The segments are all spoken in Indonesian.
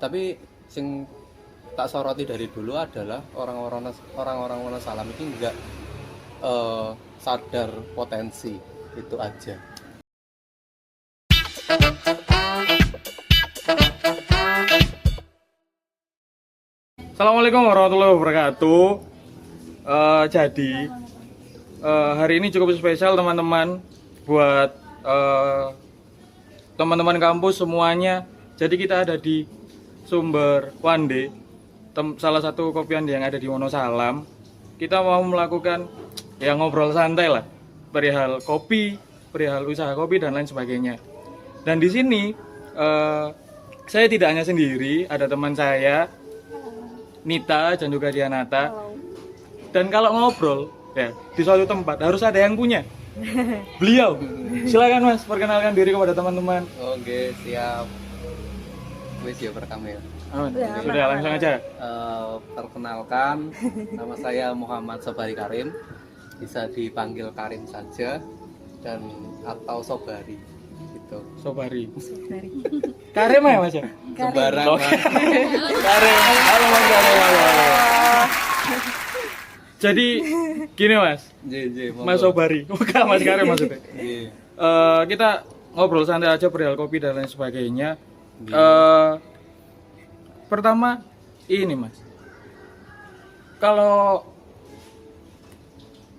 Tapi sing tak soroti dari dulu adalah orang-orang Wonosalam ini enggak sadar potensi itu aja. Assalamualaikum warahmatullahi wabarakatuh. Hari ini cukup spesial teman-teman buat teman-teman kampus semuanya. Jadi kita ada di Sumber Wande, salah satu kopian yang ada di Wonosalam. Kita mau melakukan ngobrol santai lah, perihal kopi, perihal usaha kopi dan lain sebagainya. Dan di sini saya tidak hanya sendiri, ada teman saya Nita dan juga Dianata. Dan kalau ngobrol ya di suatu tempat harus ada yang punya. Beliau. Silakan Mas, perkenalkan diri kepada teman-teman. Oke, siap. Wis ya pertama ya. Sudah langsung aja. Perkenalkan, nama saya Muhammad Sobari Karim. Bisa dipanggil Karim saja dan atau Sobari gitu. Sobari. Karim ya Mas ya? Sembarang. Karim. Halo Mas Karim. Halo. Jadi gini Mas. Mas Sobari. Bukan Mas Karim maksudnya. Kita ngobrol santai aja perihal kopi dan lain sebagainya. Pertama ini Mas, kalau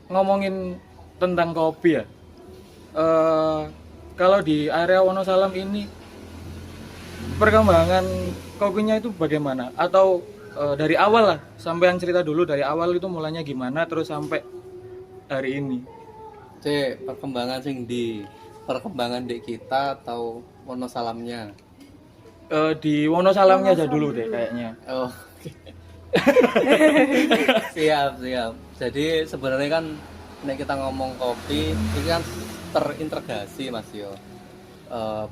ngomongin tentang kopi ya, kalau di area Wonosalam ini perkembangan kopinya itu bagaimana? Atau dari awal lah, sampean cerita dulu dari awal itu mulanya gimana terus sampai hari ini. Perkembangan di kita atau Wonosalamnya? Di Wonosalamnya aja dulu deh kayaknya. Oh. siap. Jadi sebenarnya kan nek kita ngomong kopi ini kan terintegrasi Mas yo.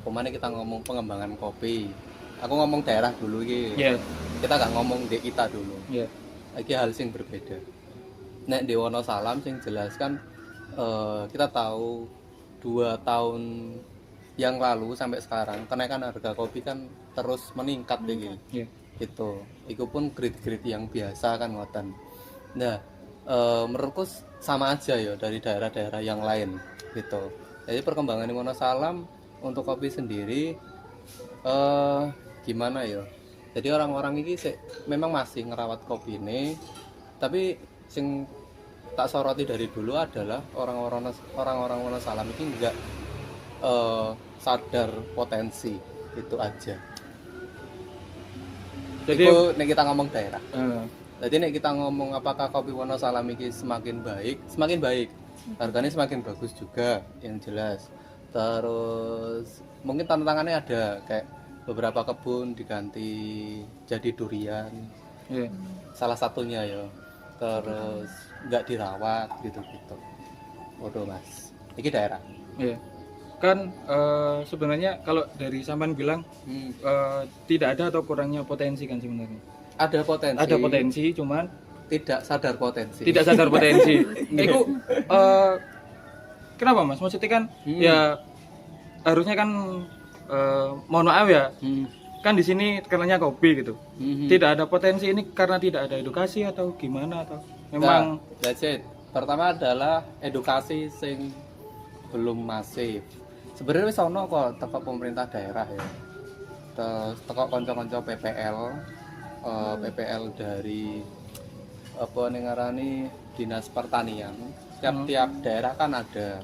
Pemane kita ngomong pengembangan kopi. Aku ngomong daerah dulu iki. Yes. Kita gak ngomong di kita dulu. Iya. Iki hal sing berbeda. Nek di Wonosalam sing jelas kan kita tahu 2 tahun yang lalu sampai sekarang kenaikan harga kopi kan terus meningkat iki. Iya. Itu pun grade-grade yang biasa kan ngoten. Nah, menurutku sama aja ya dari daerah-daerah yang lain gitu. Jadi perkembangan di Wonosalam untuk kopi sendiri gimana ya? Jadi orang-orang ini memang masih ngerawat kopi ini, tapi sing tak soroti dari dulu adalah orang-orang Wonosalam ini enggak sadar potensi itu aja. Jadi nek kita ngomong daerah. Jadi nek kita ngomong apakah kopi Wonosalam ini semakin baik, harganya semakin bagus juga yang jelas. Terus mungkin tantangannya ada kayak beberapa kebun diganti jadi durian. Yeah. Salah satunya ya. Terus nggak dirawat gitu-gitu. Waduh Mas, ini daerah. Iya. Kan sebenarnya kalau dari sampean bilang tidak ada atau kurangnya potensi kan sebenarnya. Ada potensi. Ada potensi, cuman tidak sadar potensi. Tidak sadar potensi. Itu kenapa Mas? Maksudnya kan ya harusnya kan mohon maaf ya. Kan di sini terkenalnya kopi gitu. Tidak ada potensi ini karena tidak ada edukasi atau gimana atau memang that's it. Pertama adalah edukasi sing belum masif. Sebenarnya wis ono kok teko pemerintah daerah ya. Terus teko kanca-kanca PPL dari apa ning ngarani Dinas Pertanian. Tiap daerah kan ada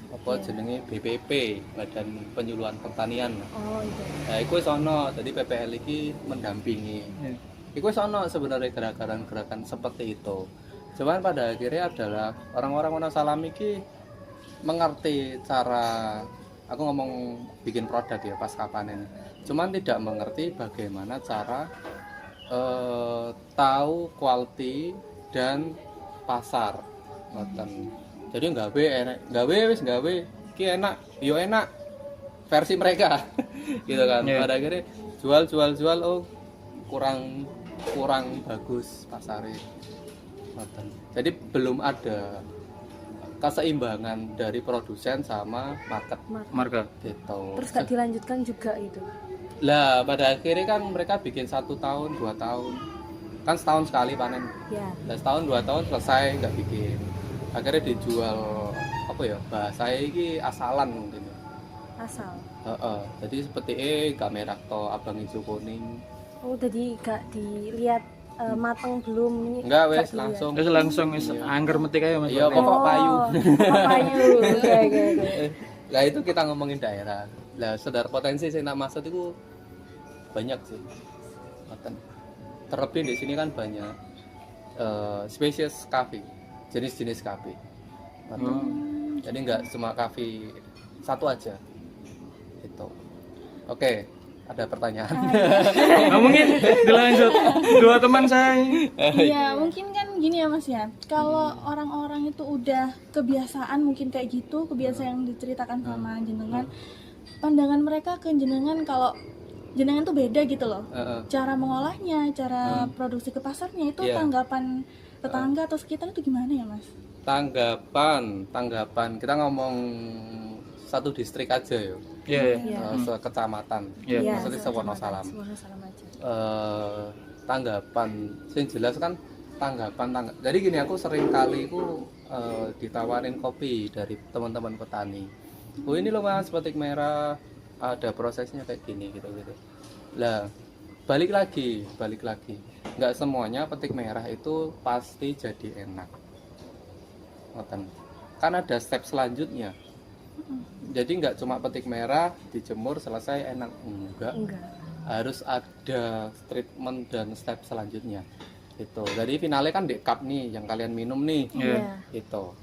apa jenenge BPP, Badan Penyuluhan Pertanian. Oh iya. Nah, iku wis ono, jadi PPL iki mendampingi. Iku wis ono sebenarnya gerakan-gerakan seperti itu. Cuman pada akhirnya adalah orang-orang Wonosalam iki mengerti cara aku ngomong bikin produk ya pas kapan ini. Cuman tidak mengerti bagaimana cara tahu quality dan pasar. Ngoten. Jadi gawe ki enak, yo enak versi mereka. Gitu kan. Pada akhirnya jual oh kurang bagus pasarnya. Ngoten. Jadi belum ada keseimbangan dari produsen sama market market gitu. Terus gak dilanjutkan juga itu. Lah pada akhirnya kan mereka bikin 1 tahun 2 tahun, kan setahun sekali panen. Ya. Lah setahun 2 tahun selesai nggak bikin, akhirnya dijual apa ya, bahasa ini asalan mungkin. Asal. Jadi seperti gak merah to abang hijau kuning. Oh, jadi gak dilihat mateng belum? Enggak Gak wes dilihat. langsung. Terus langsung angger metik aja Mas. Iya, pokok payu. Pokok payu. Oke. Lah itu kita ngomongin daerah. Lah sedar potensi sing nak maksud itu banyak sih. Ngoten. Terlebih di sini kan banyak spesies kafe, jenis-jenis kafe. Jadi nggak cuma kafe satu aja. Gitu. Oke, ada pertanyaan. Nah, mungkin dilanjut dua teman saya. Iya, mungkin kan gini ya Mas ya. Kalau orang-orang itu udah kebiasaan mungkin kayak gitu, kebiasaan yang diceritakan sama jenengan, pandangan mereka ke jenengan kalau jenengan tuh beda gitu loh. Cara mengolahnya, cara produksi ke pasarnya itu Iya. tanggapan tetangga atau sekitar itu gimana ya Mas? Tanggapan kita ngomong satu distrik aja ya. Iya. Sekecamatan. Iya. Maksudnya Sewonosalam. Sewonosalam aja. Tanggapan sing jelas kan jadi gini, aku sering kali ditawarin kopi dari teman-teman petani. Oh ini loh Mas, petik merah ada prosesnya kayak gini gitu. Lah balik lagi nggak semuanya petik merah itu pasti jadi enak. Ngoten. Kan ada step selanjutnya. Jadi nggak cuma petik merah dijemur selesai enak, enggak. Harus ada treatment dan step selanjutnya itu. Jadi finalnya kan di cup nih yang kalian minum nih. Iya. Itu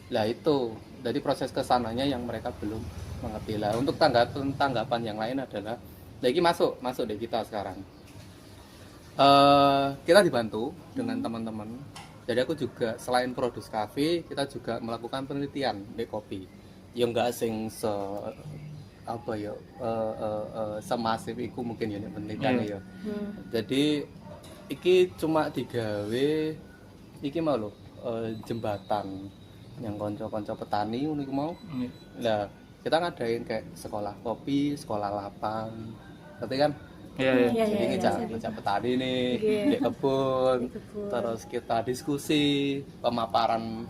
lah itu, jadi proses kesananya yang mereka belum mengerti. Lah untuk tanggapan yang lain adalah lagi masuk deh kita sekarang. Kita dibantu dengan teman-teman. Jadi aku juga selain produs kafe, kita juga melakukan penelitian di kopi yang enggak sing semasif iku mungkin ya penelitian ya. Jadi iki cuma digawe iki mau lho, jembatan yang konco-konco petani ngono iku mau. Lah, kita ngadain kayak sekolah kopi, sekolah lapang. Ngerti kan? Iya. Jadi ngejak petani nih di kebun. Terus kita diskusi pemaparan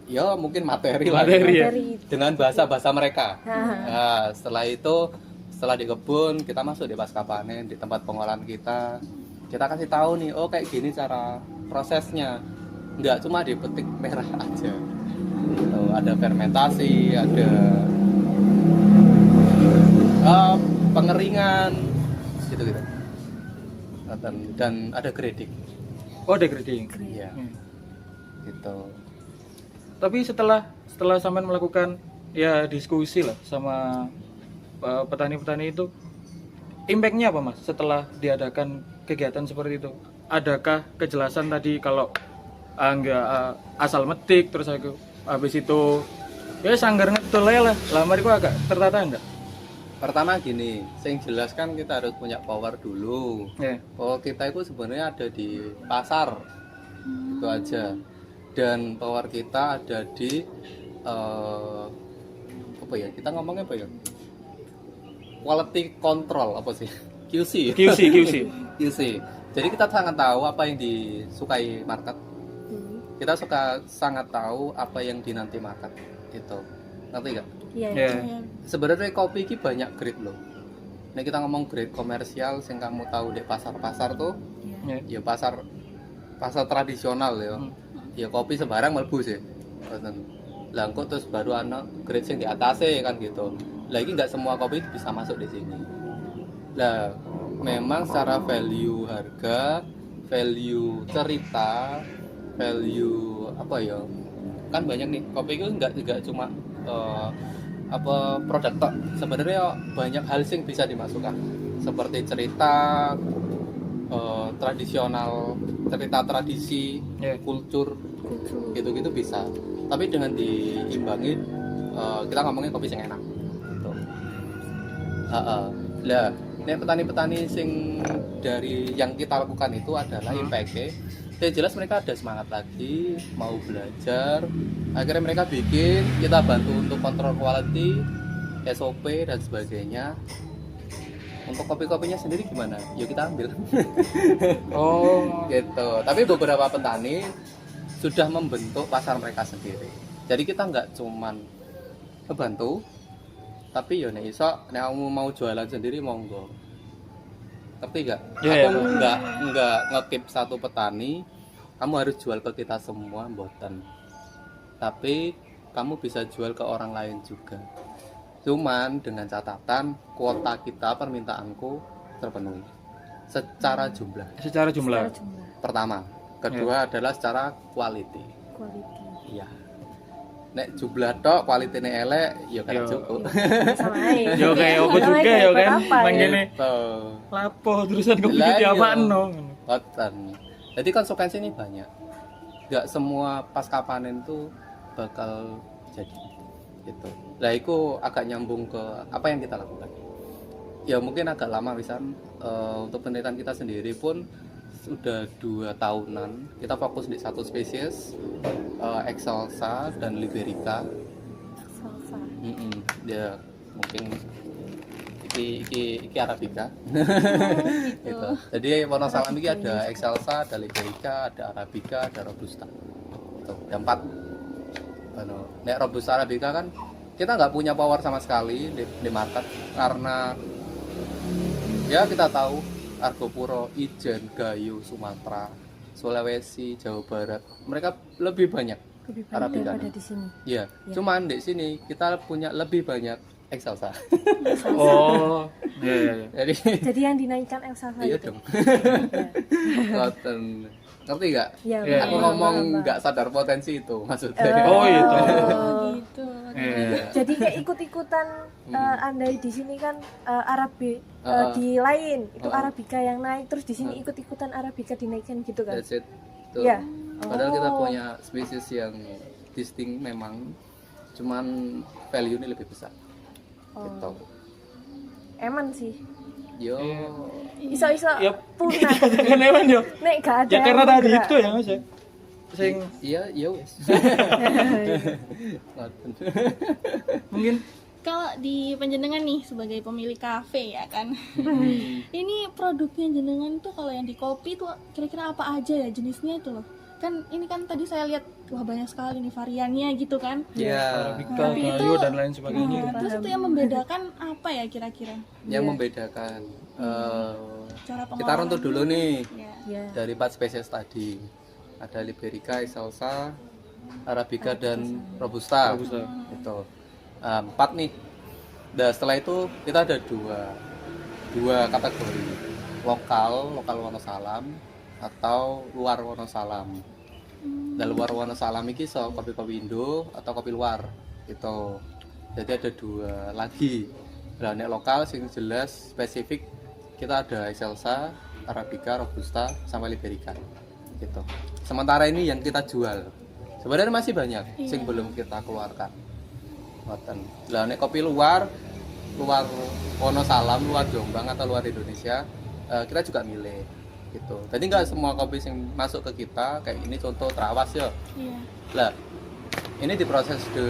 ya mungkin materi lah Ya. dengan bahasa mereka. Nah, setelah di kebun kita masuk di pasca panen di tempat pengolahan kita kasih tahu nih, oh kayak gini cara prosesnya, nggak cuma dipetik merah aja gitu. Ada fermentasi, ada pengeringan gitu dan ada grading. Oh, ada grading. Iya. Gitu. Tapi setelah sampean melakukan ya diskusi lah sama petani-petani itu, impact-nya apa Mas setelah diadakan kegiatan seperti itu? Adakah kejelasan tadi kalau enggak asal metik terus habis itu ya sanggar ngetul lah mari agak tertata enggak? Pertama gini, yang jelas kan kita harus punya power dulu. Power kita itu sebenarnya ada di pasar, itu aja. Dan power kita ada di apa ya? Kita ngomongnya apa ya? Quality control apa sih? QC. QC. Jadi kita sangat tahu apa yang disukai market. Kita sangat tahu apa yang dinanti market itu. Ngerti nggak? Iya. Sebenarnya kopi ini banyak grade loh. Nah kita ngomong grade komersial, yang kamu tahu di pasar-pasar tuh, ya pasar tradisional ya. Ya kopi sembarang mlebu sih. Lah kok terus baru ana grade yang di atasnya kan gitu. Lah ini nggak semua kopi bisa masuk di sini. Lah memang secara value harga, value cerita, value apa ya? Kan banyak nih. Kopi itu nggak cuma produk tok. Sebenarnya banyak hal yang bisa dimasukkan. Seperti cerita tradisional, cerita tradisi, kultur, gitu-gitu bisa. Tapi dengan diimbangi, kita ngomongin kopi yang enak. Gitu. Lah, nek petani-petani sing dari yang kita lakukan itu adalah impact-nya. Ya jelas mereka ada semangat lagi, mau belajar. Akhirnya mereka bikin, kita bantu untuk kontrol quality, SOP dan sebagainya. untuk kopi-kopinya sendiri gimana? Yuk kita ambil. Oh. Gitu. Tapi beberapa petani sudah membentuk pasar mereka sendiri. Jadi kita nggak cuman ngebantu, tapi ya nek iso nek kamu mau jualan sendiri monggo. Ngerti nggak? Iya, Aku iya. nggak ngekip satu petani, kamu harus jual ke kita semua, mboten. Tapi kamu bisa jual ke orang lain juga. Cuman dengan catatan kuota kita, permintaanku terpenuhi secara jumlah. Secara jumlah. Secara jumlah Pertama, kedua adalah secara quality. quality Iya. Nek jumlah tok, kualitine elek, ya kan Yo. cukup. sama aja. Yo kayak apa Sama juga kayak yo buat kan. apa, Nang ya? kene Gitu. lapo terusan kopi Lah, iki iya. apaan no. Boten. Jadi konsekuensi ini banyak. Gak semua pasca panen tuh bakal jadi gitu. Lah itu agak nyambung ke apa yang kita lakukan. Ya mungkin agak lama misalnya untuk penelitian kita sendiri pun sudah 2 tahunan kita fokus di satu spesies Excelsa dan Liberica. salsa Dia mungkin iki Arabica. Gitu. Jadi Wonosalam ini ada Excelsa, ada Liberica, ada Arabica, ada Robusta. Tuh, ada 4. Nek Robusta Arabica kan kita nggak punya power sama sekali di market karena ya kita tahu Argopuro, Ijen, Gayo, Sumatera, Sulawesi, Jawa Barat mereka lebih banyak. lebih banyak Arabica. daripada di sini. Ya, Ya. cuman di sini kita punya lebih banyak Excelsa. Oh. Iya iya iya. Jadi Jadi yang dinaikkan Elsa iya itu. dong. Ngoten. Ngerti nggak? Ya, Iya, Aku iya. ngomong nggak sadar potensi itu maksudnya. Oh itu. Oh, gitu. Iya. Jadi kayak ikut-ikutan Anda di sini kan di lain itu Arabica yang naik, terus di sini ikut-ikutan Arabica dinaikkan gitu kan? That's it. Tuh. Iya. Padahal kita Oh. punya spesies yang distinct memang, cuman value ini lebih besar. Gitu. Eman sih. Yo. Iya. Iso-iso Ya, punah. Katakan ewan yo. Nek gak ada. Ya karena yang tadi bergerak. itu ya Mas ya. Sing Iya, iya wes. Ngoten. mungkin Kalau di penjenengan nih sebagai pemilik kafe ya kan. Ini produknya jenengan tuh kalau yang di kopi tuh kira-kira apa aja ya jenisnya itu loh. Kan ini kan tadi saya lihat wah banyak sekali nih variannya gitu kan. Ya. Arabica, Tapi Gayo itu- dan lain sebagainya. Nah, terus itu yang membedakan apa ya kira-kira? Yang membedakan Cara kita pengolahan. runtuh dulu nih Ya. Ya. dari 4 spesies tadi. Ada Liberica, Excelsa, Arabica dan Robusta. Robusta. Itu 4 nih. Nah setelah itu kita ada dua kategori, lokal Wonosalam atau luar Wonosalam. Dan luar Wonosalam ini so kopi-kopi Indo atau kopi luar gitu. Jadi ada 2 lagi. Nah, nek lokal sing jelas spesifik kita ada Excelsa, Arabica, Robusta, sama Liberica gitu. Sementara ini yang kita jual. Sebenarnya masih banyak sing belum kita keluarkan. Ngoten. Lah nek kopi luar Wonosalam, luar Jombang atau luar Indonesia, kita juga milih gitu. Jadi nggak semua kopi yang masuk ke kita kayak ini contoh Trawas ya. Iya. Lah ini diproses ke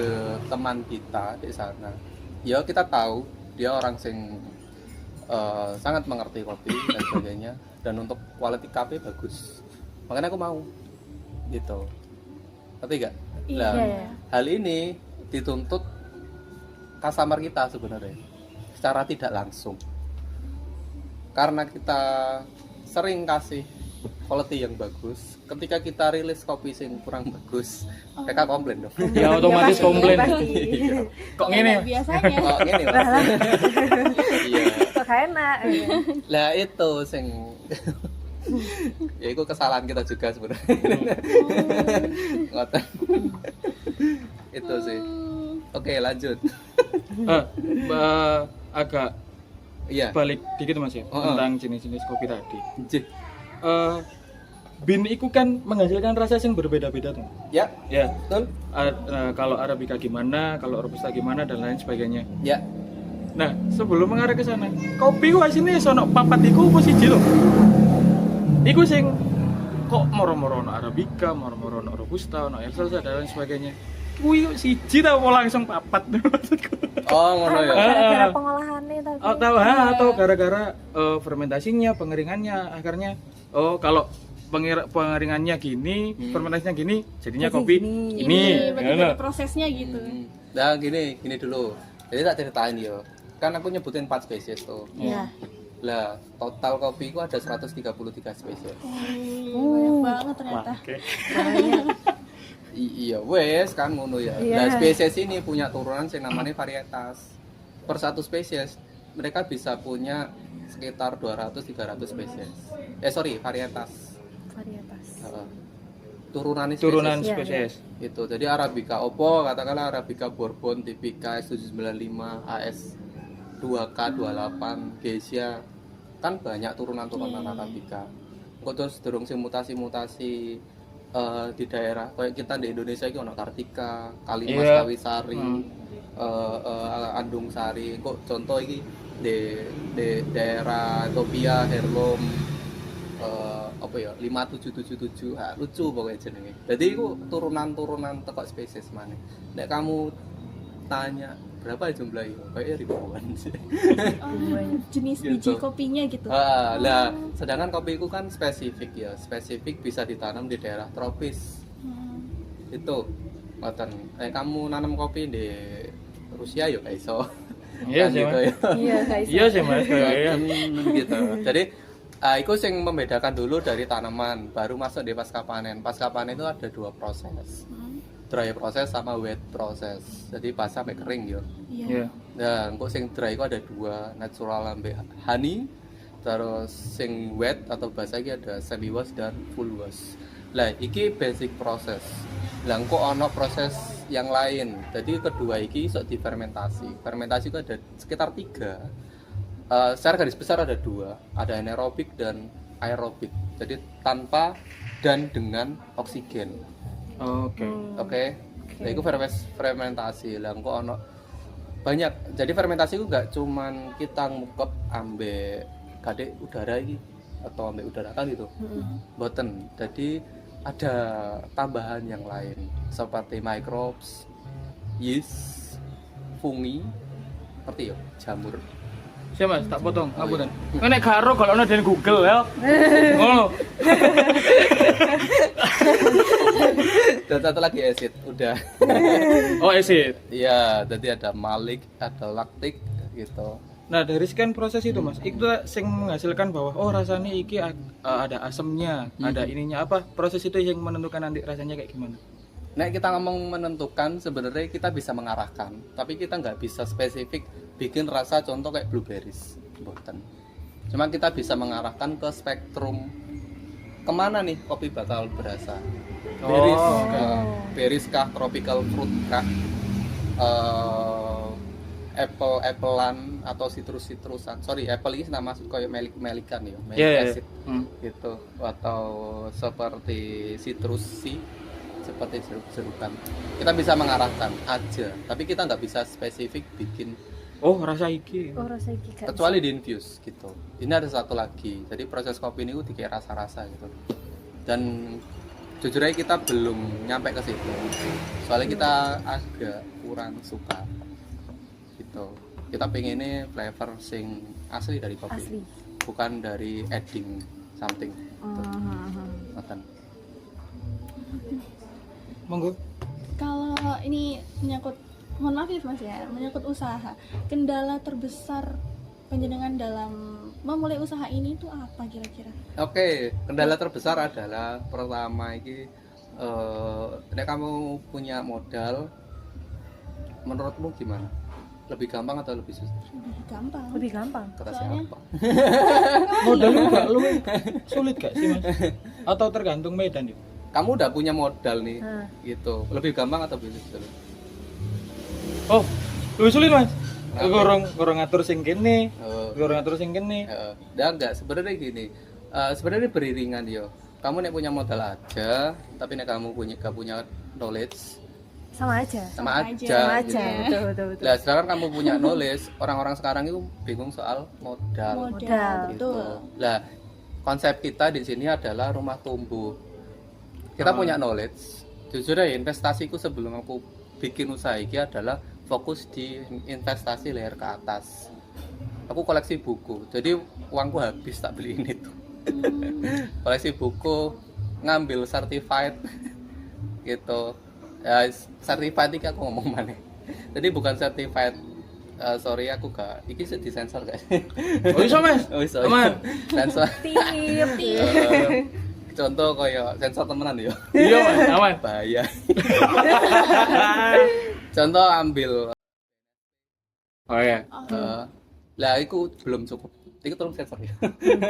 teman kita di sana. Ya kita tahu dia orang sing sangat mengerti kopi dan sebagainya, dan untuk quality kopi bagus. Makanya aku mau gitu. Ngerti gak? Iya. Lah, Iya. hal ini dituntut customer kita sebenarnya secara tidak langsung. Karena kita sering kasih quality yang bagus, ketika kita rilis kopi yang kurang bagus, mereka komplain dong. Ya otomatis pasti, komplain. pasti. Kok ngene? Nah, biasanya. Kok gini Mas? Iya. Kok gak enak. Lah itu sing ya itu kesalahan kita juga sebenarnya. Ngoten. Itu sih. Oke, lanjut. Agak Iya. balik dikit Mas ya Oh, tentang jenis-jenis kopi tadi. Jih. Bin itu kan menghasilkan rasa yang berbeda-beda tuh. Ya, Ya, betul. kalau Arabica gimana, kalau Robusta gimana dan lain sebagainya. Ya. Nah, sebelum mengarah ke sana, kopi ku sini sono papat iku apa siji lho. Iku sing kok moro-moro ono Arabica, moro-moro ono Robusta, ono Excelsa dan lain sebagainya. kuwi siji ta apa langsung papat maksudku. Oh ngono ya. Gara-gara pengolahannya tapi. Atau gara-gara fermentasinya, pengeringannya akhirnya kalau pengeringannya gini, fermentasinya gini, jadinya Jadi kopi gini. ini. Berarti prosesnya gitu. Nah gini dulu. Jadi tak ceritain yo. Kan aku nyebutin 4 spesies tuh. Iya. Lah, total kopi itu ada 133 spesies. Banyak banget ternyata. Oke. Iya, wes kan ngono ya. Iya. Nah, spesies ini punya turunan yang namanya varietas. Per satu spesies mereka bisa punya sekitar 200-300 spesies. Varietas. Varietas. Turunan Turunan Iya, spesies. itu. Jadi Arabica opo, katakanlah Arabica Bourbon, Typica, S795, AS 2K28, Geisha. Kan banyak turunan-turunan Arabica. Kok terus durung sing mutasi-mutasi di daerah kayak kita di Indonesia iki ono Kartika, Kalimas, Iya. Kawisari, Andung Sari. Kok contoh iki di daerah Ethiopia, Herlom, apa ya 5777 lucu pokoknya jenenge. Jadi itu turunan-turunan teko spesies mana. Nek kamu tanya berapa jumlahnya? Kayaknya ribuan sih. Jenis Gitu. biji kopinya gitu. Lah, sedangkan kopi itu kan spesifik ya. Spesifik bisa ditanam di daerah tropis. Itu ngoten. Kamu nanam kopi di Rusia ya gak iso. Iya Kan sih, gitu Mas. ya. Iya, guys. Iya sih Mas, kayaknya. Gitu. Jadi itu yang membedakan dulu dari tanaman, baru masuk di pasca panen. Pasca panen itu ada 2 proses. Dry proses sama wet proses. Jadi basah sampai kering ya. Iya. Nah, kok sing dry itu ada 2, natural lambe honey, terus sing wet atau basah iki ada semi wash dan full wash. Lah, iki basic proses. Lah kok ono proses yang lain. Jadi kedua iki iso difermentasi. Fermentasi itu ada sekitar 3. Secara garis besar ada 2, ada anaerobik dan aerobik. Jadi tanpa dan dengan oksigen. Oke. Oke. Nah, itu fermentasi. Lah kok ono banyak. Jadi fermentasi itu gak cuman kita ngukep ambek kadek udara iki atau ambek udara kan gitu. Boten. Jadi ada tambahan yang lain seperti microbes, yeast, fungi, seperti ya, jamur. Siap Mas, tak potong. Ngapunten. Nek karo kalau ono den Google ya. Ngono. Dan satu lagi acid, udah. Oh, acid. Iya, jadi ada malik, ada laktik gitu. Nah, dari sekian proses itu Mas, itu sing menghasilkan bahwa rasanya iki ada asemnya, ada ininya apa? Proses itu yang menentukan nanti rasanya kayak gimana? Nah, kita ngomong menentukan, sebenarnya kita bisa mengarahkan, tapi kita nggak bisa spesifik bikin rasa contoh kayak blueberries, boten. Cuma kita bisa mengarahkan ke spektrum kemana nih kopi bakal berasa. Berries, berries kah, tropical fruit kah, apple-applean atau citrus-citrusan. Sorry, apple ini nama kayak melikan ya, melic acid gitu, atau seperti citrusy, seperti jeruk-jerukan. Kita bisa mengarahkan aja, tapi kita nggak bisa spesifik bikin Rasa iki. Rasa iki gak kecuali di infuse gitu. Ini ada satu lagi. Jadi proses kopi ini dikira rasa-rasa gitu. Dan jujur aja kita belum nyampe ke situ. Soalnya kita agak kurang suka gitu. Kita pengennya flavor sing asli dari kopi. asli. Bukan dari adding something. Gitu. Makan. Monggo. Kalau ini menyangkut, mohon maaf ya Mas ya, menyangkut usaha, kendala terbesar panjenengan dalam memulai usaha ini itu apa kira-kira? Oke, kendala terbesar adalah pertama ini nek kamu punya modal, menurutmu gimana? Lebih gampang atau lebih susah? Gampang. Lebih gampang. Kata Soalnya- siapa? Modalnya enggak lu sulit gak sih Mas? Atau tergantung medan ya? Kamu udah punya modal nih, Nah. gitu. Lebih gampang atau lebih sulit? Oh, lebih sulit Mas. Kenapa? Gorong ngatur sing kene, Oh, gorong ngatur sing kene. enggak, sebenarnya gini. Sebenarnya beriringan yo. Kamu nek punya modal aja, tapi nek kamu gak punya knowledge, Sama aja. sama aja. Sama gitu. aja. Betul. Lah, sedangkan kamu punya knowledge, orang-orang sekarang itu bingung soal modal. Modal. Gitu. Betul. Lah, konsep kita di sini adalah rumah tumbuh. Kita punya knowledge. Jujur ya, investasiku sebelum aku bikin usaha iki adalah fokus di investasi layer ke atas. Aku koleksi buku, jadi uangku habis tak beli ini tuh. Koleksi buku, ngambil certified gitu. Ya, certified iki aku ngomong mana? Jadi bukan certified. Sorry aku gak, iki sedih sensor guys. Oh iso Mas. Oh iso. Aman. Sensor. Tip. Contoh kayak sensor temenan ya. Iya Mas, aman. Bahaya. Contoh ambil Oh ya. lah iku belum cukup. Iku tolong sensor ya.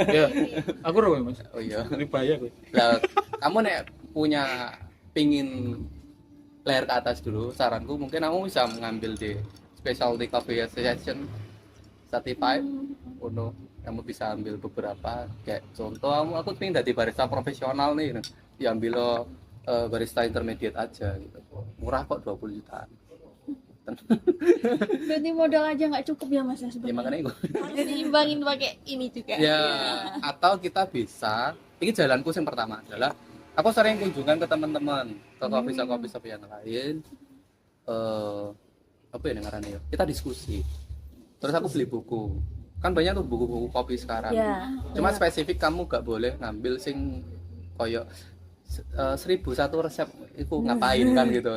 Ya. Aku roh Mas. Oh iya. Ini bahaya gue. Lah kamu nek punya pingin layer ke atas dulu, saranku mungkin kamu bisa mengambil di Specialty Coffee Association certified. Ono kamu bisa ambil beberapa kayak contoh aku pengen jadi barista profesional nih, ya ambil lo barista intermediate aja gitu, murah kok 20 jutaan. Berarti modal aja nggak cukup ya Mas ya Ya sebenarnya. makanya itu Harus diimbangin pakai ini juga. ya, atau kita bisa, ini jalanku yang pertama adalah aku sering kunjungan ke teman-teman ke coffee shop yang lain, apa ya ngarannya ya, kita diskusi, terus aku beli buku, kan banyak tuh buku-buku kopi sekarang. Ya. Cuma spesifik kamu gak boleh ngambil sing koyo 1001 resep itu ngapain kan gitu.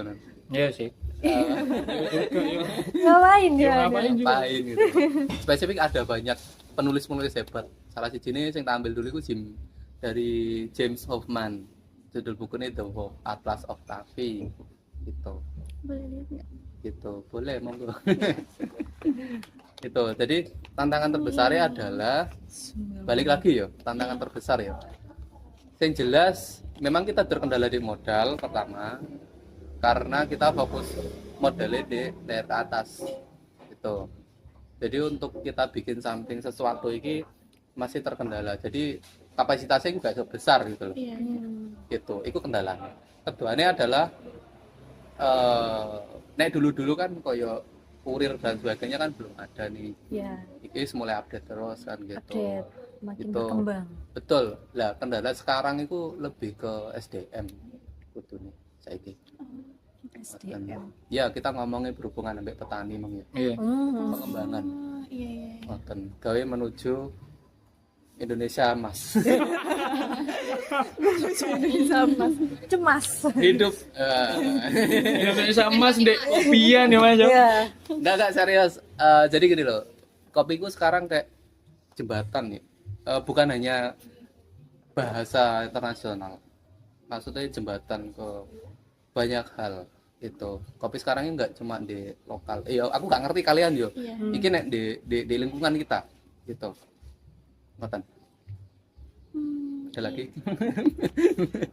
Iya sih. Ngapain Ya, ya? ngapain juga. Ngapain gitu. Spesifik ada banyak penulis-penulis hebat. Salah siji ini yang tak ambil dulu itu dari James Hoffman. Judul bukunya itu Atlas of Coffee gitu. Boleh lihat nggak? Gitu. Boleh monggo. Itu. Jadi tantangan terbesarnya adalah balik lagi ya, tantangan terbesar ya. Yang jelas memang kita terkendala di modal pertama karena kita fokus modalnya di layer ke atas gitu. Jadi untuk kita bikin something sesuatu ini masih terkendala. Jadi kapasitasnya juga besar gitu loh. Iya. Gitu. Itu kendalanya. Keduanya adalah nek dulu-dulu kan koyo kurir dan sebagainya kan belum ada nih. Ya, Iki mulai update terus kan gitu. update makin Gitu. berkembang. Betul. Lah kendala sekarang itu lebih ke SDM kudune saiki. SDM. Ya, kita ngomongin berhubungan sampai petani mang ya. Iya. Pengembangan. Oh, iya iya. Ngoten. Gawe menuju Indonesia Emas. Cemas. Hidup Indonesia Emas Dek kopian ya Mas. Ya. enggak serius. Jadi gini loh. Kopiku sekarang kayak jembatan nih. Bukan hanya bahasa internasional. Maksudnya jembatan ke banyak hal itu. Kopi sekarang ini nggak cuma di lokal. Aku nggak ngerti kalian yo. Iya. Iki nek di lingkungan kita gitu. Ngoten. Ada lagi?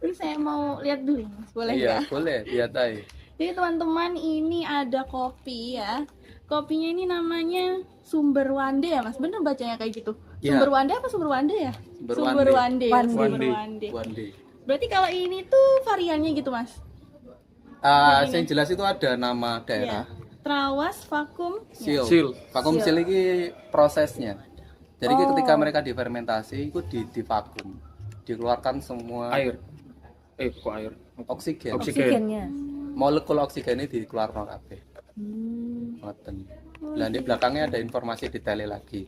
Ini saya mau lihat dulu Mas, boleh Iya, nggak? boleh. Lihat aja. Jadi teman-teman ini ada kopi ya. Kopinya ini namanya Sumber Wande ya Mas, bener bacanya kayak gitu? Iya. Sumber Wande apa Sumber Wande ya? Sumber Sumber Wande. Wande. Wande. Sumber Wande. One day. Berarti kalau ini tuh variannya gitu Mas? Yang jelas itu ada nama Iya. daerah. Trawas, vakum, Seal. Seal. Vakum seal ini prosesnya. Jadi ketika mereka difermentasi itu di vakum, dikeluarkan semua Air. Kok air? oksigen. Oksigennya. Molekul oksigennya dikeluarkan kabeh. Hmm. Ngoten. Lah di belakangnya ada informasi detailnya lagi.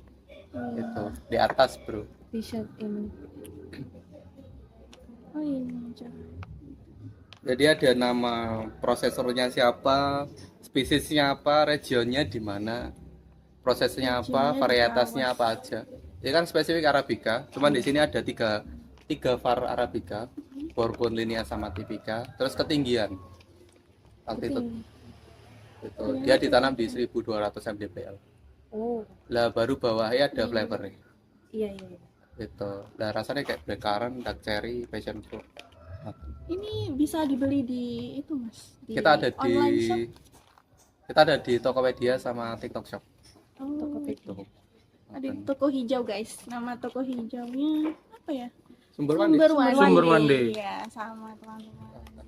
Itu di atas, Bro. Bisa ini. Oh ini aja. Jadi ada nama prosesornya siapa, spesiesnya apa, regionnya di mana, prosesnya apa, Regionnya varietasnya apa aja. Ini kan spesifik Arabica, cuman di sini ada tiga var Arabica, Bourbon, Linea sama Typica, terus ketinggian altitude. Itu dia ditanam di 1200 mdpl. Oh, Lah baru bawahnya ada flavornya. iya iya. iya. Itu. Lah rasanya kayak blackcurrant, dark cherry, passion fruit. Ini bisa dibeli di itu Mas? Kita ada online shop? kita ada di Tokopedia sama TikTok Shop. Oh, Tokopedia. Tuh. ada di toko hijau guys. Nama toko hijaunya apa ya? Sumber Wande. Sumber Wande. Iya, sama teman-teman.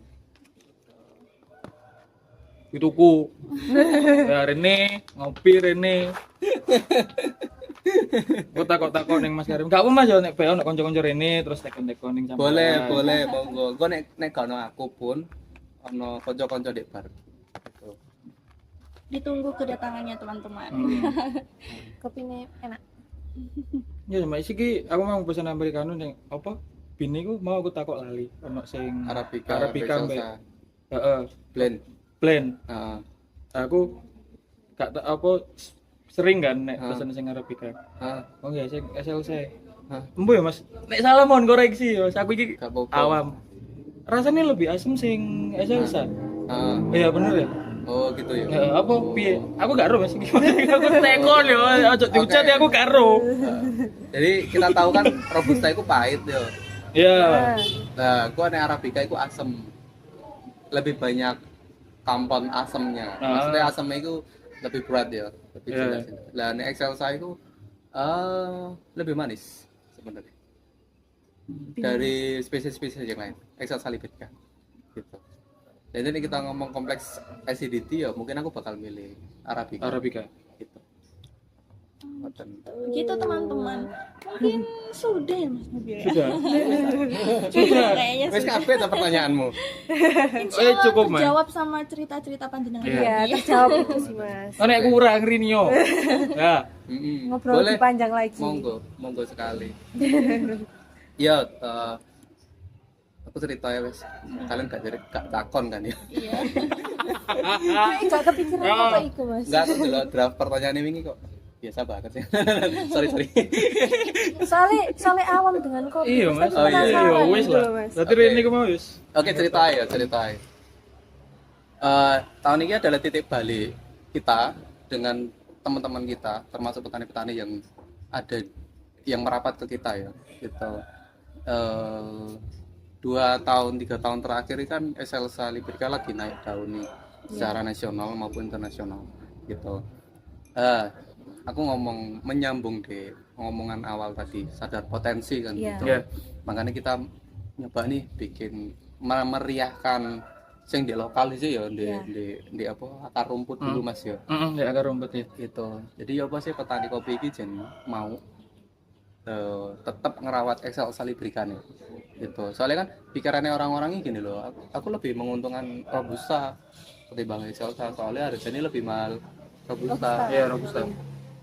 Ituku. Ya Rene, ngopi Rene. Kok takok ning Mas Karim. Gak apa Mas yo nek bae ono kanca-kanca Rene terus tekon-tekon ning sampean. Boleh, monggo. Gue nek gak ono aku pun ono kanca-kanca dek bar. Gitu. ditunggu kedatangannya teman-teman. Kopinya enak. Ya sama isi ki aku mau pesan americano ning apa? Bini ku mau aku takok lali ono sing Arabica, Arabica mbek Excelsa, heeh, blend. blend. Heeh. Aku gak tak apa sering kan nek Ah. pesen sing Arabica. Heeh. Oh ya sing SLC. Hah? Embo ya Mas. Nek salah mohon koreksi ya. Aku iki Gak apa-apa. awam. Rasanya lebih asem sing SLC. Heeh. Iya bener ya. Oh gitu ya. Ya, apa piye? Aku gak ero Mas. Aku tekon yo, aja diucat Oke. aku gak ero. Jadi kita tahu kan robusta itu pahit yo. Ya. Nah, gua nek Arabica itu asem. Lebih banyak kampon asemnya. Maksudnya asemnya itu lebih berat ya, lebih Iya. jelas. Lah nek Excelsa itu lebih manis sebenarnya. Dari spesies-spesies yang lain. Excelsa Liberica. Gitu. Jadi ini kita ngomong kompleks acidity ya, mungkin aku bakal milih Arabica. Arabica. Gitu. Ngoten. Begitu teman-teman. Mungkin sudah ya Mas Nabil ya. Sudah. Sudah kayaknya Wes sudah. kabeh ta pertanyaanmu? Insya Eh, Allah cukup, Man. terjawab sama cerita-cerita panjenengan. Iya. Iya, tadi. terjawab itu sih Mas. Oh nek kurang Rinio. Ya. Ngobrol Boleh. lebih panjang lagi. Monggo sekali. Ya, aku cerita ya wes. Kalian gak takon kan ya? Iya. Gak kepikiran apa iku Mas? Enggak, aku delok draft pertanyaan ini kok. Biasa banget sih. sorry. Soalnya awam dengan kopi. Iya Mas. Tapi Oh, iya, penasaran Iya wis gitu lah. loh, Mas. Berarti Oke. Rini ku mau wis. Oke, ceritain. Tahun ini adalah titik balik kita dengan teman-teman kita, termasuk petani-petani yang ada yang merapat ke kita ya. Gitu. 2 tahun 3 tahun terakhir ini kan Excelsa Liberica lagi naik daun nih secara nasional maupun internasional gitu. Aku ngomong menyambung deh ngomongan awal tadi, sadar potensi kan Iya. gitu. Iya. Makanya kita nyoba nih bikin meriahkan sing di lokal sih ya Iya. di apa akar rumput dulu Mas ya. Heeh, ya akar rumput ya. Gitu. Jadi ya apa sih petani kopi ini jen mau tetap ngerawat Excelsa Liberica nih. Gitu. Soalnya kan pikirannya orang-orang ini gini loh, aku lebih menguntungkan Robusta ketimbang Excelsa, soalnya harganya lebih mahal Robusta. Iya, robusta.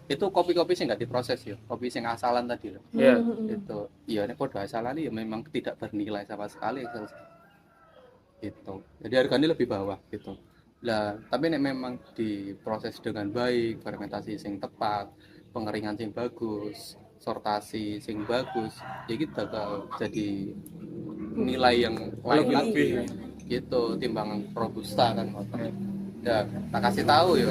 Itu kopi-kopi sih nggak diproses ya, kopi sing asalan tadi loh. Iya. Itu iya ini podo asalan ya memang tidak bernilai sama sekali Excelsa. Gitu. Jadi harganya lebih bawah gitu. Lah, tapi nek memang diproses dengan baik, fermentasi sing tepat, pengeringan sing bagus, sortasi sing bagus, ya kita bakal jadi nilai yang lain lagi gitu timbang robusta kan. Ya, tak kasih tahu ya.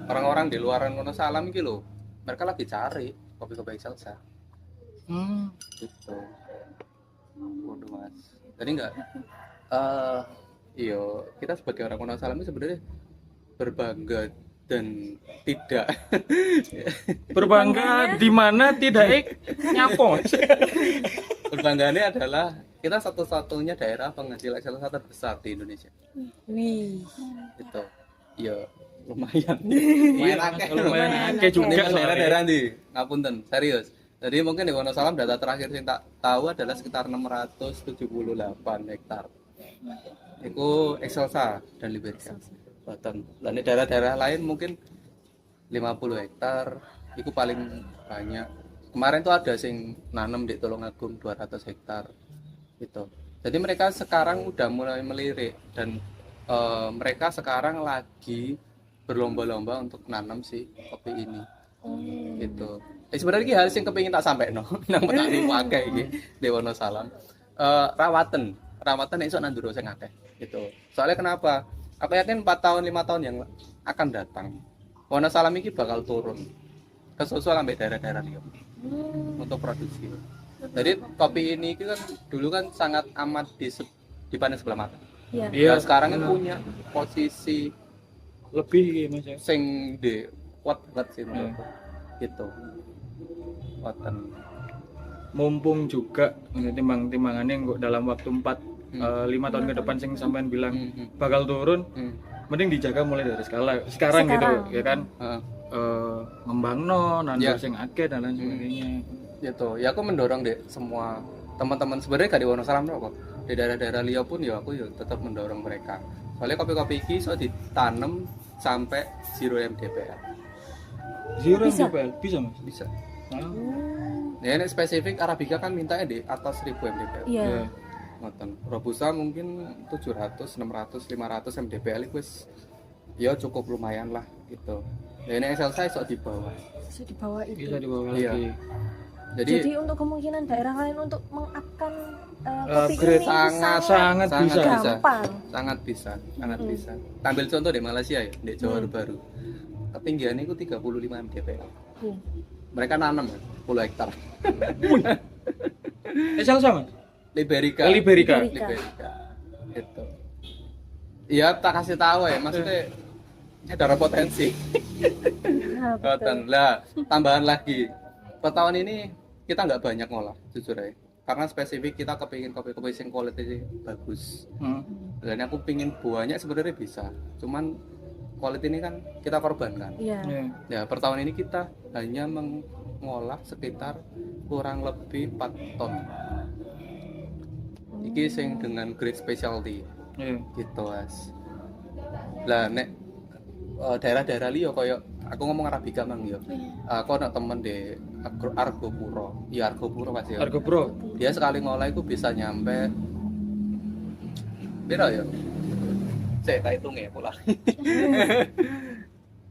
Orang-orang di luaran Wonosalam iki lho, mereka lagi cari kopi-kopi Excelsa. Gitu. Waduh Mas. Jadi enggak iya, kita sebagai orang Wonosalam itu sebenarnya berbangga dan tidak Berbangga di mana tidak nyapo. berbangganya adalah kita satu-satunya daerah penghasil Excelsa terbesar di Indonesia. Wih. Itu ya lumayan akeh Lumayan akeh juga Ini soalnya. daerah-daerah di ngapunten serius. Jadi mungkin di Wonosalam data terakhir yang tak tahu adalah sekitar 678 hektar. Itu Excelsa dan Liberica. Bahkan dan di daerah-daerah lain mungkin 50 hektar itu paling banyak. Kemarin tuh ada sing nanem di Tulungagung 200 hektar gitu. Jadi mereka sekarang udah mulai melirik dan mereka sekarang lagi berlomba-lomba untuk nanam si kopi ini gitu. Sebenarnya ini hal yang kepingin tak sampai no nang petani akeh iki di Wonosalam. Rawatan iso nanduro sing akeh gitu. Soalnya kenapa? Aku yakin 4 tahun 5 tahun yang akan datang Wonosalam ini bakal turun kesusul sampai daerah-daerah liya untuk produksi. Jadi kopi ini kan dulu kan sangat amat dipandang sebelah mata. Iya. Iya, Nah, sekarang kan punya posisi lebih gitu Mas ya. sing di kuat banget sih menurutku. Gitu. Kuatan. Mumpung juga timbang-timbangannya kok dalam waktu 5 tahun ke depan sing sampean bilang bakal turun, mending dijaga mulai dari sekarang gitu ya kan. Ngembangno nandur Ya. sing akeh dan lain sebagainya. Gitu. Ya aku mendorong deh semua teman-teman sebenarnya gak di Wonosalam kok. Di daerah-daerah liya pun ya aku ya tetap mendorong mereka Soalnya kopi-kopi iki iso ditanam sampai 0 mdpl. Zero Bisa? mdpl bisa mas. Bisa. Ah. Ya ini spesifik Arabica kan mintanya di atas 1000 mdpl. Iya. Iya. Ngoten. Robusta mungkin 700, 600, 500 mdpl itu wis ya cukup lumayan lah gitu. Ya ini Excelsa iso di bawah. Bisa di bawah itu. Bisa dibawa Iya. lagi. Jadi untuk kemungkinan daerah lain untuk mengupkan kopi Upgrade ini sangat sangat bisa. bisa. gampang. sangat bisa. Ambil contoh di Malaysia ya, di Johor Baru. Ketinggiannya itu 35 mdpl. Mereka nanam ya, 10 hektar. Excelsa mas. Liberica. Liberica. Liberica. Itu. Iya, tak kasih tahu ya, maksudnya ada potensi. Nah, betul. Ngoten. Lah, tambahan lagi. Per tahun ini kita nggak banyak ngolah, jujur ya. Karena spesifik kita kepingin kopi-kopi sing quality bagus. Dan aku pingin buahnya sebenarnya bisa. Cuman quality ini kan kita korbankan. Iya. Iya. Ya, per tahun ini kita hanya mengolah sekitar kurang lebih 4 ton. Iki sing dengan grade specialty Iya. gitu, Mas. Lah nek daerah-daerah liya koyo aku ngomong Arabica mang yo. Aku ada temen di Argopuro. Ya Argopuro pasti ya. Argo bro. Dia sekali ngolah itu bisa nyampe piro ya? Saya tak hitung ya pula.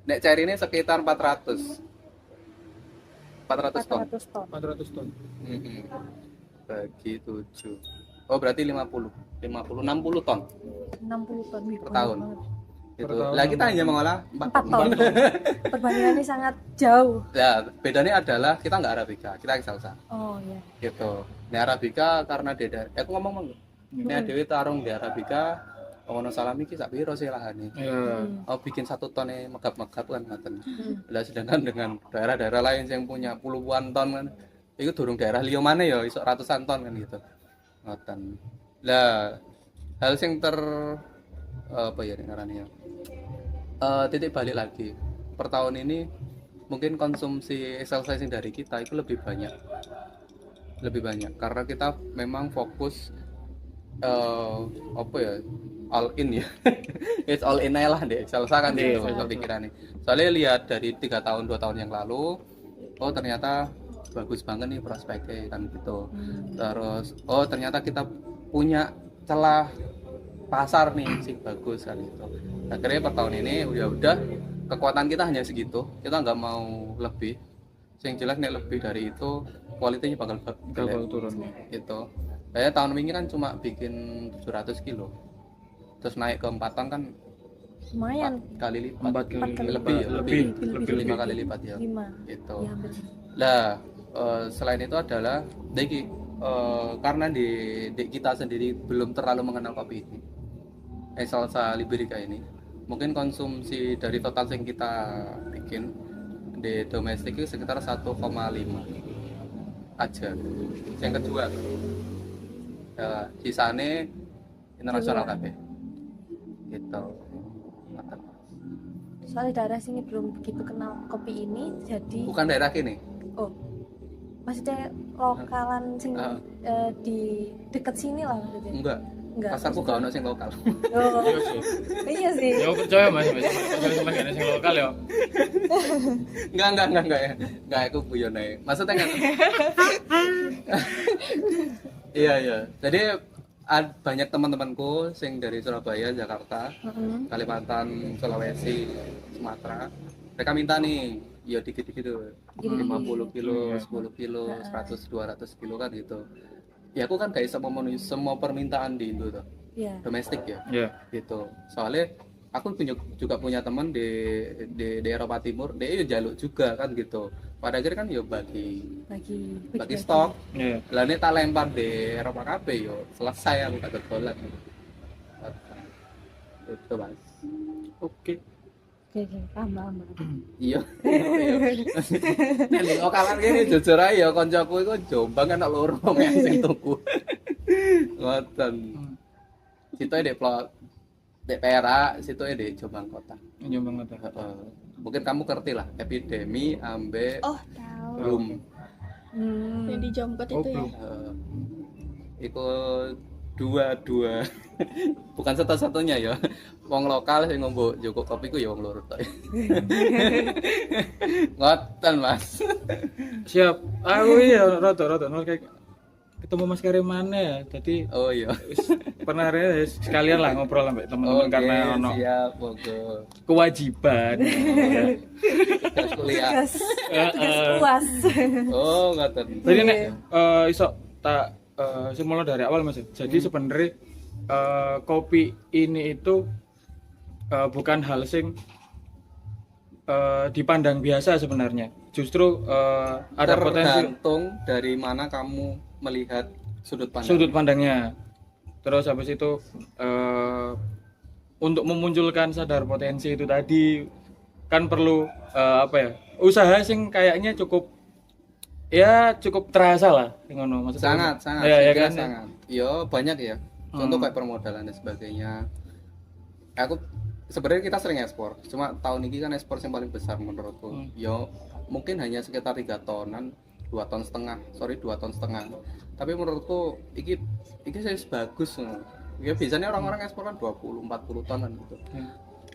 Nek cari ini sekitar 400. 400 ton. 400 ton. 400 ton. Bagi 7. Oh, berarti 50, 60 ton 60 ton. Wih, per banyak tahun. banget. Gitu. Per tahun Lah kita hanya mengolah 4 ton. Perbandingannya sangat jauh. Ya, bedanya adalah kita nggak Arabica, kita Excelsa. Oh iya. Gitu. Ini Arabica karena beda. Aku ngomong ini Dewi tarung di Arabica. Ono salami ki sak piro sih lahane? Iya. Oh, bikin 1 ton megap-megap kan ngoten. Lah sedangkan dengan daerah-daerah lain yang punya puluhan ton kan, itu durung daerah liya maneh ya iso ratusan ton kan gitu. Ngoten. Lah hal sing apa ya ngarane ya? Titik balik lagi. Per tahun ini mungkin konsumsi Excelsa sing dari kita itu lebih banyak. Lebih banyak karena kita memang fokus apa ya? All in ya. It's all in aja lah di Excelsa kan gitu pikirannya. Soalnya lihat dari 3 tahun 2 tahun yang lalu, oh ternyata bagus banget nih prospeknya kan gitu. Terus oh ternyata kita punya celah pasar nih sing bagus kan gitu. Akhirnya per tahun ini udah kekuatan kita hanya segitu. Kita nggak mau lebih. Yang jelas nih lebih dari itu kualitinya bakal turun. gitu. Kayak tahun ini kan cuma bikin 700 kilo. Terus naik ke 4 ton kan Lumayan. 4 kali lipat. 4 kali lebih ya, lebih 5 kali lipat ya. 5. Gitu. Ya, hampir. Lah selain itu adalah karena di kita sendiri belum terlalu mengenal kopi ini, Excelsa Liberica ini, mungkin konsumsi dari total yang kita bikin di domestik itu sekitar 1,5 aja. Yang kedua, sisanya internasional kabeh. Gitu. Soalnya daerah sini belum begitu kenal kopi ini, jadi Bukan daerah kini. oh maksudnya lokalan sing di dekat sini lah maksudnya. Enggak. Pasarku gak ono sing lokal. Oh, iya sih. Ya aku percaya mas, percaya sama gak ada yang lokal ya. Enggak ya. Enggak aku guyon ae. Maksudnya kan Iya. Jadi banyak teman-temanku sing dari Surabaya, Jakarta, Kalimantan, Sulawesi, Sumatera. Mereka minta nih, ya dikit-dikit tuh. 50 kilo, 10 kilo, 100, 200 kilo kan gitu. Ya aku kan gak bisa memenuhi semua permintaan di Indo tuh. Iya. Domestik ya. Iya. Gitu. Soalnya aku juga punya teman di Eropa Timur, dia jaluk juga kan gitu. Pada akhirnya kan ya bagi stok. Iya. Lah ini tak lempar di Eropa kabeh yo selesai aku gak dodolan. Itu Mas. Oke. Oke, tambah. Iya. Nek lokalan kene jujur ae ya kancaku iku Jombang kan loro men sing tuku. Ngoten. Situ di plot di Perak, situ di Jombang Kota. Jombang Kota. Mungkin kamu ngerti lah epidemi ambe Oh, tahu. belum Yang di Jombang itu ya. belum. iku dua bukan satu-satunya ya. Wong lokal sing ngombo Joko kopi ku ya wong loro tok. Ngoten Mas. Siap. Aku iya rada kayak ketemu Mas Karim mana ya. Jadi Oh iya. pernah sekalian lah ngobrol sampai teman-teman karena ono siap monggo. kewajiban. Terus kuliah. Tugas puas. Oh, ngoten. Jadi nek iso tak simulasi dari awal Mas. Jadi sebenarnya kopi ini itu bukan hal sing dipandang biasa sebenarnya. Justru ada potensi tergantung dari mana kamu melihat sudut pandang. sudut pandangnya. Terus habis itu untuk memunculkan sadar potensi itu tadi kan perlu usaha sing kayaknya cukup terasa lah ngono maksudnya. Sangat ya, saya ya kira kan? sangat. Yo banyak ya. Contoh kayak permodalan dan sebagainya. Aku sebenarnya kita sering ekspor. Cuma tahun ini kan ekspor yang paling besar menurutku. Yo mungkin hanya sekitar 3 tonan, 2 ton setengah. 2 ton setengah. Tapi menurutku iki saya bagus. Ya biasanya orang-orang ekspor kan 20, 40 tonan gitu.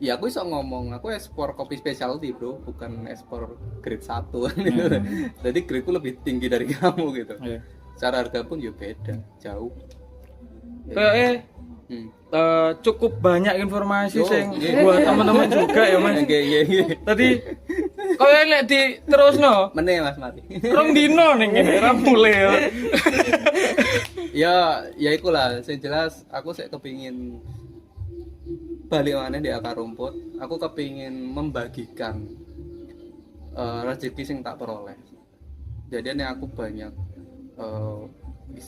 Ya aku bisa ngomong, aku ekspor kopi specialty bro, bukan ekspor grade 1 gitu. Jadi gradeku lebih tinggi dari kamu gitu. Iya. Secara harga pun ya beda, jauh. Kayaknya cukup banyak informasi sing buat teman-teman juga ya Mas. Nggih. Tadi koyo nek diterusno Meneh Mas mati. rong dino ning ngene ra mulai ya. Ya ikulah, sing jelas aku sih kepingin balik mana di akar rumput. Aku kepingin membagikan rezeki sing tak peroleh. Jadi ini aku banyak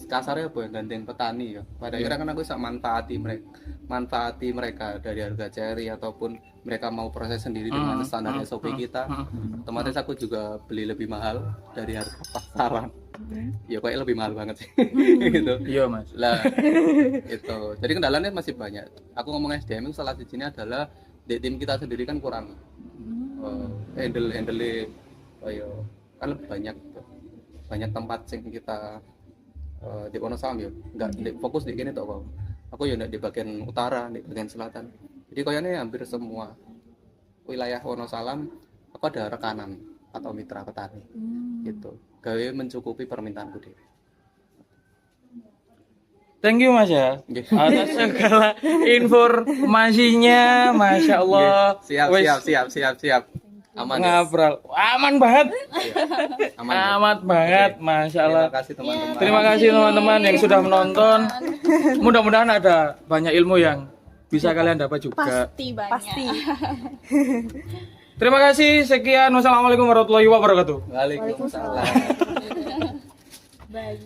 kasarnya apa ya, gandeng petani ya. Pada akhirnya kan aku bisa manfaati mereka dari harga ceri ataupun mereka mau proses sendiri dengan standar SOP kita. Otomatis aku juga beli lebih mahal dari harga pasaran. Ya kayak lebih mahal banget sih. Gitu. iya Mas. Lah itu. Jadi kendalanya masih banyak. Aku ngomong SDM itu salah satunya adalah di tim kita sendiri kan kurang handle kan lebih banyak tempat sing kita di Wonosalam ya, nggak fokus di gini toh kok. Aku ya di bagian utara, di bagian selatan. Jadi kayaknya hampir semua wilayah Wonosalam aku ada rekanan atau mitra petani, gitu. Gawe mencukupi permintaanku deh. Thank you Mas ya Nggih. atas segala informasinya, Masya Allah. Siap. Aman. Ngapral, aman banget. Aman. Amat banget, Masya Allah. Terima kasih teman-teman. Terima kasih teman-teman yang sudah menonton. Mudah-mudahan ada banyak ilmu yang bisa kalian dapat juga. Pasti banyak. Pasti. Terima kasih. Sekian. Wassalamualaikum warahmatullahi wabarakatuh. Waalaikumsalam. Bye.